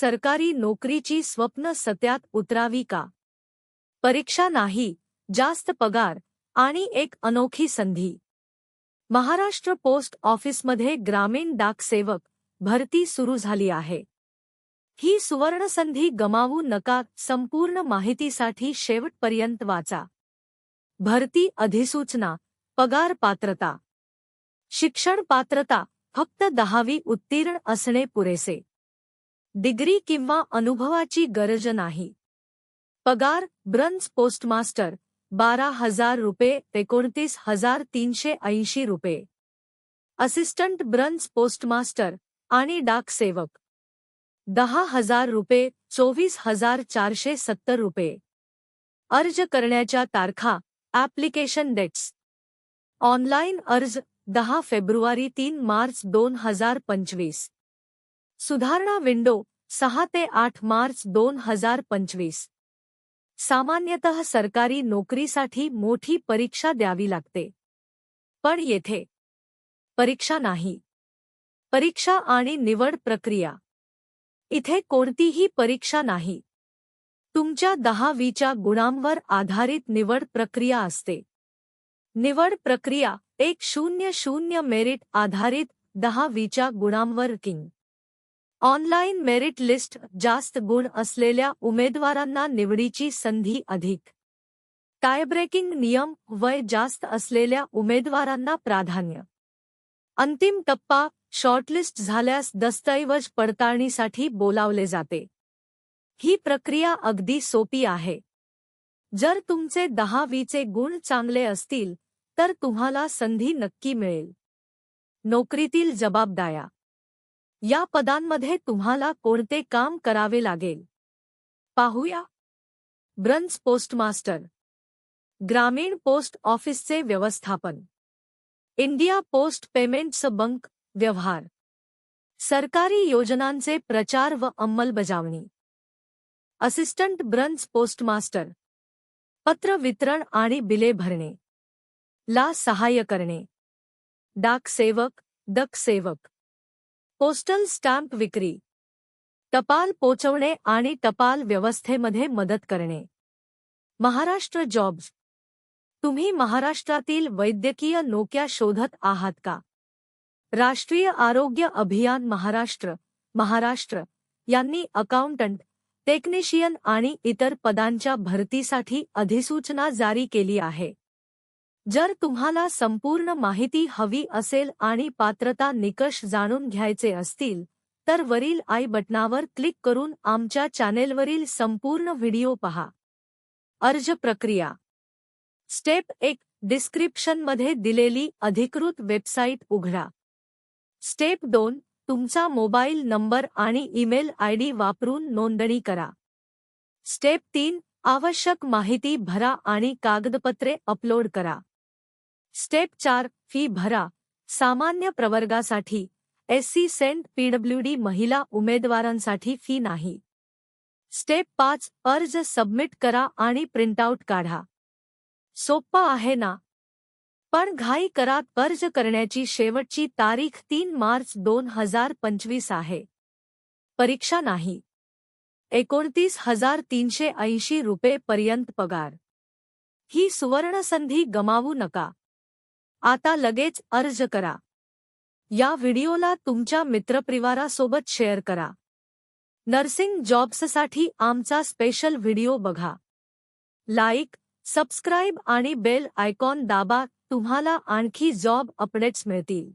सरकारी नोकरीची स्वप्न सत्यात उतरावी का? परीक्षा नाही, जास्त पगार आणि एक अनोखी संधी. महाराष्ट्र पोस्ट ऑफिसमध्ये ग्रामीण डाक सेवक भरती सुरू झाली आहे. ही सुवर्णसंधी गमावू नका. संपूर्ण माहितीसाठी शेवटपर्यंत वाचा. भरती अधिसूचना. पगार पात्रता. शिक्षण पात्रता फक्त 10वी उत्तीर्ण असणे पुरेसे. डिग्री किंवा अनुभवाची गरज नाही. पगार. ब्रंच पोस्टमास्टर 12,000 रुपये 29,380 रुपये. असिस्टंट ब्रंच पोस्टमास्टर आणि डाक सेवक 10,000 रुपये 24,470 रुपये. अर्ज करण्याच्या तारखा. Application dates. ऑनलाईन अर्ज 10 फेब्रुवारी 3 मार्च 2025. सुधारणा विंडो 6 ते 8 मार्च 2025. सामान्यतः सरकारी नोकरीसाठी मोठी परीक्षा द्यावी लागते. पण येथे परीक्षा नाही. परीक्षा आणि निवड प्रक्रिया. इथे कोणतीही परीक्षा नाही. तुमच्या 10वीच्या गुणांवर आधारित निवड प्रक्रिया असते. निवड प्रक्रिया 100 मेरिट आधारित 10वीच्या गुणांवर किंग. Online merit list. जास्त गुण असलेल्या उमेदवारांना निवडीची संधी अधिक. टायब्रेकिंग नियम. वय जास्त असलेल्या उमेदवारांना प्राधान्य. अंतिम टप्पा. शॉर्टलिस्ट झाल्यास दस्तऐवज पडताळणीसाठी बोलावले जाते. ही प्रक्रिया अगदी सोपी आहे. जर तुमचे 10वीचे गुण चांगले असतील तर तुम्हाला संधी नक्की मिळेल. नोकरीतील जबाबदाऱ्या. या पदांमध्ये तुम्हाला कोणते काम करावे लागेल पाहूया. Brunch postmaster. ग्रामीण पोस्ट ऑफिसचे व्यवस्थापन. इंडिया पोस्ट पेमेंट्स बंक व्यवहार. सरकारी योजनांचे प्रचार व अंमलबजावणी. Assistant brunch postmaster. पत्र वितरण आणि बिले भरणे ला सहाय्य करणे. डाक सेवक. डक सेवक. पोस्टल स्टॅम्प विक्री. टपाल पोचवणे आणि टपाल व्यवस्थेमध्ये मदत करणे. महाराष्ट्र जॉब्स. तुम्ही महाराष्ट्रातील वैद्यकीय नोकऱ्या शोधत आहात का? राष्ट्रीय आरोग्य अभियान महाराष्ट्र यांनी अकाउंटंट, टेक्निशियन आणि इतर पदांच्या भरतीसाठी अधिसूचना जारी केली आहे. जर तुम्हाला संपूर्ण माहिती हवी असेल आणि पात्रता निकष जाणून घ्यायचे असतील तर वरील आय बटनावर क्लिक करून आमच्या चॅनेलवरील संपूर्ण व्हिडिओ पहा. अर्ज प्रक्रिया. स्टेप 1. डिस्क्रिप्शनमध्ये दिलेली अधिकृत वेबसाईट उघडा. स्टेप 2. तुमचा मोबाईल नंबर आणि ईमेल आयडी वापरून नोंदणी करा. स्टेप 3. आवश्यक माहिती भरा आणि कागदपत्रे अपलोड करा. स्टेप 4. फी भरा. सामान्य प्रवर्गासाठी SC सेंट PWD महिला उमेदवारांसाठी फी नाही. स्टेप 5. अर्ज सबमिट करा आणि प्रिंटआउट काढा. सोप्पा आहे ना? पण घाई करा. अर्ज करण्याची शेवटची तारीख 3 मार्च 2025 आहे. परीक्षा नाही. 29,380 रुपये पर्यंत पगार. ही सुवर्णसंधी गमावू नका. आता लगेच अर्ज करा. या व्हिडिओला तुमच्या मित्रपरिवारासोबत शेअर करा. नर्सिंग जॉब्ससाठी आमचा स्पेशल व्हिडिओ बघा. लाईक, सबस्क्राईब आणि बेल आयकॉन दाबा. तुम्हाला आणखी जॉब अपडेट्स मिळतील.